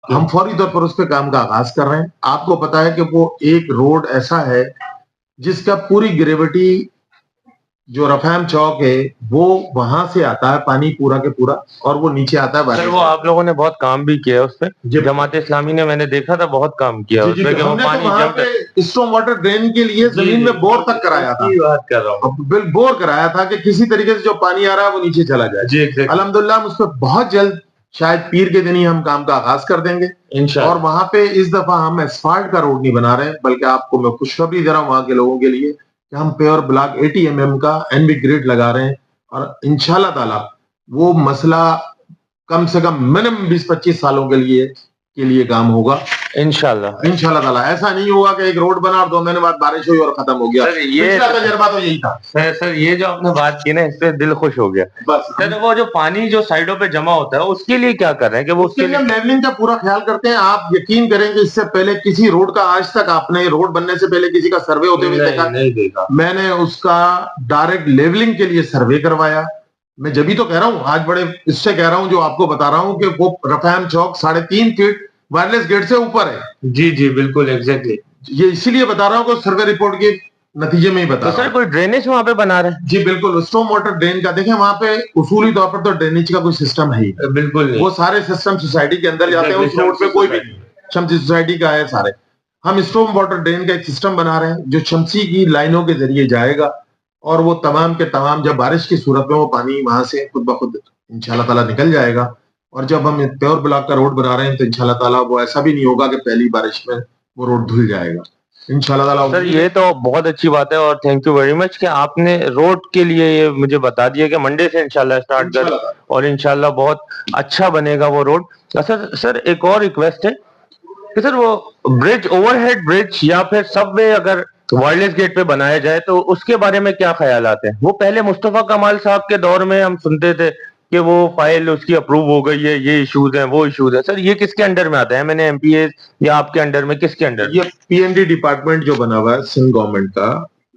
ہم فوری طور پر اس پہ کام کا آغاز کر رہے ہیں. آپ کو پتا ہے کہ وہ ایک روڈ ایسا ہے جس کا پوری گریوٹی جو رفاہم چوک ہے وہ وہاں سے آتا ہے پانی پورا کے پورا اور وہ نیچے آتا ہے. سر وہ آپ لوگوں نے بہت کام بھی کیا اس پہ, جماعت اسلامی نے, میں نے دیکھا تھا بہت کام کیا اس پہ کہ وہ پانی وہاں پہ اسٹارم واٹر ڈرین کے لیے زمین میں بور تک کرایا تھا. بات کر رہا ہوں, بور کرایا تھا کہ کسی طریقے سے جو پانی آ رہا ہے وہ نیچے چلا جائے. الحمدللہ ہم اس پہ بہت جلد شاید پیر کے دن ہی ہم کام کا آغاز کر دیں گے. اور وہاں پہ اس دفعہ ہم اسفالٹ کا روڈ نہیں بنا رہے ہیں, بلکہ آپ کو میں خوشخبری دے رہا ہوں وہاں کے لوگوں کے لیے کہ ہم پیور بلاک 80 mm کا NB گریڈ لگا رہے ہیں. اور انشاءاللہ تعالی وہ مسئلہ کم سے کم منیمم 20-25 سالوں کے لیے کام ہوگا انشاءاللہ تعالی. ایسا نہیں ہوگا کہ ایک روڈ بنا اور 2 مہینے بعد بارش ہوئی اور ختم ہو گیا. پچھلا تجربہ تو یہی تھا. سر یہ جو آپ نے بات کی نا اس پہ دل خوش ہو گیا. سر وہ جو پانی جو سائڈوں پہ جمع ہوتا ہے اس کے لیے کیا کر رہے ہیں کہ وہ اس کے لیے ہم لیولنگ کا پورا خیال کرتے ہیں. آپ یقین کریں کہ اس سے پہلے کسی روڈ کا آج تک آپ نے روڈ بننے سے پہلے کسی کا سروے ہوتے ہوئے نہیں دیکھا. میں نے اس کا ڈائریکٹ لیولنگ کے لیے سروے کروایا. میں جبھی تو کہہ رہا ہوں, آج بڑے اس سے کہہ رہا ہوں جو آپ کو بتا رہا ہوں کہ وہ رفاہم چوک 3.5 فٹ وائرلیس گیٹ سے اوپر ہے. جی بالکل ایگزیکٹلی. یہ اسی لیے بتا رہا ہوں کہ سروے رپورٹ کے نتیجے میں ہی بتا رہا ہوں. سر کوئی ڈرینیج وہاں پہ بنا رہے ہیں؟ جی بالکل, اسٹارم واٹر ڈرین کا دیکھیں وہاں پہ اصولی طور پر تو ڈرینیج کا کوئی سسٹم ہے ہی بالکل نہیں. وہ سارے سسٹم سوسائٹی کے اندر جاتے ہیں. اس روڈ پہ کوئی بھی نہیں, شمسی سوسائٹی کا ہے سارے. ہم اسٹارم واٹر ڈرین کا ایک سسٹم بنا رہے ہیں جو شمسی کی لائنوں کے ذریعے جائے گا اور وہ تمام کے تمام جب بارش کی صورت میں وہ پانی وہاں سے خود بخود انشاءاللہ تعالیٰ نکل جائے گا. اور جب ہم پیور بلاک کا روڈ بنا رہے ہیں تو انشاءاللہ تعالیٰ وہ ایسا بھی نہیں ہوگا کہ پہلی بارش میں وہ روڈ دھل جائے گا انشاءاللہ تعالیٰ. سر یہ تو بہت اچھی بات ہے اور تھینک یو ویری مچ کہ آپ نے روڈ کے لیے یہ مجھے بتا دیا کہ منڈے سے انشاءاللہ اسٹارٹ کر اور انشاءاللہ بہت اچھا بنے گا وہ روڈ. سر ایک اور ریکویسٹ ہے کہ سر وہ برج اوور ہیڈ برج یا پھر سب وے اگر وائرلیس گیٹ پہ بنایا جائے تو اس کے بارے میں کیا خیالات ہیں؟ وہ پہلے مصطفیٰ کمال صاحب کے دور میں ہم سنتے تھے کہ وہ فائل اس کی اپروو ہو گئی ہے, یہ ایشوز ہیں وہ ایشوز ہیں. سر یہ کس کے انڈر میں آتا ہے, میں نے MPA یا آپ کے انڈر میں کس کے انڈر؟ یہ PND ڈپارٹمنٹ جو بنا ہوا ہے سندھ گورنمنٹ کا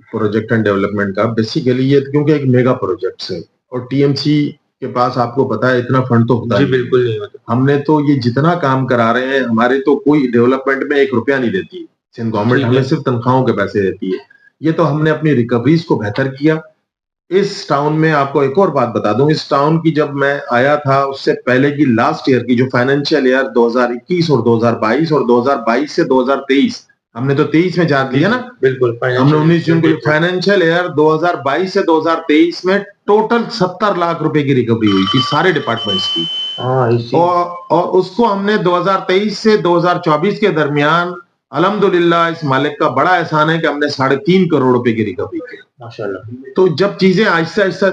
پروجیکٹ اینڈ ڈیولپمنٹ کا, بیسیکلی یہ کیونکہ ایک میگا پروجیکٹس ہے اور TMC کے پاس آپ کو پتا ہے اتنا فنڈ تو ہوتا ہے بالکل نہیں ہوتا. ہم نے تو یہ جتنا کام کرا رہے ہیں ہمارے تو کوئی ڈیولپمنٹ میں 1 روپیہ نہیں دیتی سندھ گورنمنٹ, ہمیں صرف تنخواہوں کے پیسے دیتی ہے. یہ تو ہم نے اپنی ریکوریز کو بہتر کیا. اس ٹاؤن میں آپ کو ایک اور بات بتا دوں, اس ٹاؤن کی جب میں آیا تھا اس سے پہلے کی لاسٹ ایئر کی جو فائنینشیل ایئر 2021 اور 2022 اور 2022 سے 2023 ہم نے تو 23 میں جان لیا نا, بالکل ہم نے 19 جون کو فائنینشیل ایئر 2022 سے 2023 میں ٹوٹل 70 لاکھ روپے کی ریکوری ہوئی تھی سارے ڈپارٹمنٹس کی. اور اس کو ہم نے 2023 سے 2024 کے درمیان الحمدللہ اس مالک کا بڑا احسان ہے کہ ہم نے 3.5 کروڑ روپے کی ریکوری کی ماشاءاللہ. تو جب چیزیں آہستہ آہستہ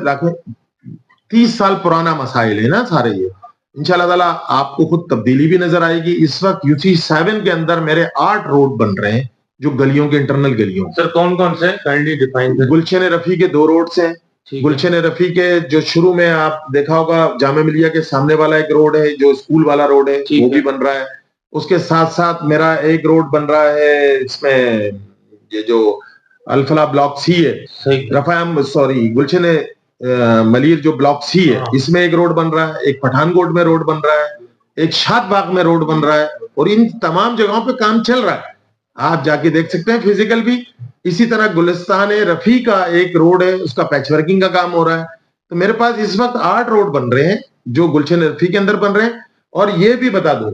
30 سال پرانا مسائل ہے نا سارے, یہ انشاءاللہ تعالیٰ آپ کو خود تبدیلی بھی نظر آئے گی. اس وقت UC7 کے اندر میرے 8 روڈ بن رہے ہیں جو گلیوں کے انٹرنل گلیوں. سر کون سے کائنڈلی ڈیفائن کریں. گلشن رفیع کے 2 روڈز ہیں. گلشن رفیع کے جو شروع میں آپ دیکھا ہوگا جامعہ ملیہ کے سامنے والا ایک روڈ ہے جو اسکول والا روڈ ہے وہ بھی بن رہا ہے. اس کے ساتھ ساتھ میرا ایک روڈ بن رہا ہے اس میں یہ جو الفلاح بلاک C ہے, گلشن ملیر جو بلاک C ہے اس میں ایک روڈ بن رہا ہے, ایک پٹھان کوٹ میں روڈ بن رہا ہے, ایک شاد باغ میں روڈ بن رہا ہے اور ان تمام جگہوں پہ کام چل رہا ہے. آپ جا کے دیکھ سکتے ہیں فزیکل بھی. اسی طرح گلستان رفیع کا ایک روڈ ہے اس کا پیچ ورکنگ کا کام ہو رہا ہے. تو میرے پاس اس وقت 8 روڈ بن رہے ہیں جو گلشن رفیع کے اندر بن رہے ہیں. اور یہ بھی بتا دوں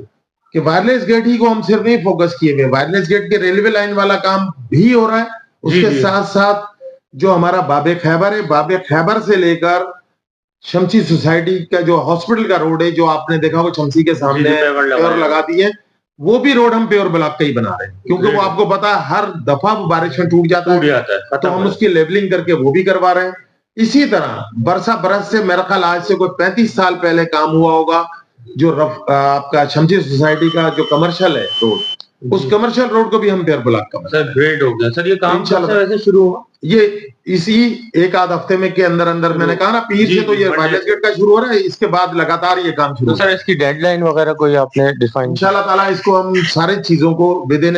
کہ وائرلیس گیٹ ہی کو ہم صرف نہیں فوکس کیے ہوئے, وائرلیس گیٹ کے ریلوے لائن والا کام بھی ہو رہا ہے. اس کے ساتھ ساتھ جو ہمارا باب خیبر ہے, باب خیبر سے لے کر شمسی سوسائٹی کا جو ہاسپٹل کا روڈ ہے جو آپ نے دیکھا وہ شمسی کے سامنے پیور لگا دی ہے, وہ بھی روڈ ہم پیور بلاک کا ہی بنا رہے ہیں کیونکہ وہ آپ کو پتا ہے ہر دفعہ وہ بارش میں ٹوٹ جاتا ہے تو ہم اس کی لیبلنگ کر کے وہ بھی کروا رہے ہیں. اسی طرح برس سے میرا خیال آج سے کوئی 35 سال پہلے کام ہوا ہوگا جو آپ کا شمسی سوسائٹی کا جو کمرشل ہے روڈ, اس کمرشل روڈ کو بھی ہم پیور بلاک کا سر گریٹ ہو گیا. سر یہ کام ویسے شروع ہوا یہ اسی 1 آدھ ہفتے میں کے اندر میں نے کہا نا پیر سے تو یہ وائرلیس گیٹ کا شروع ہو رہا ہے, اس کے بعد لگاتار یہ کام شروع. سر اس کی ڈیڈ لائن وغیرہ کوئی آپ نے ڈیفائن؟ انشاءاللہ تعالیٰ اس کو ہم سارے چیزوں کو with in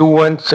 2 months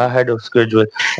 ahead of schedule।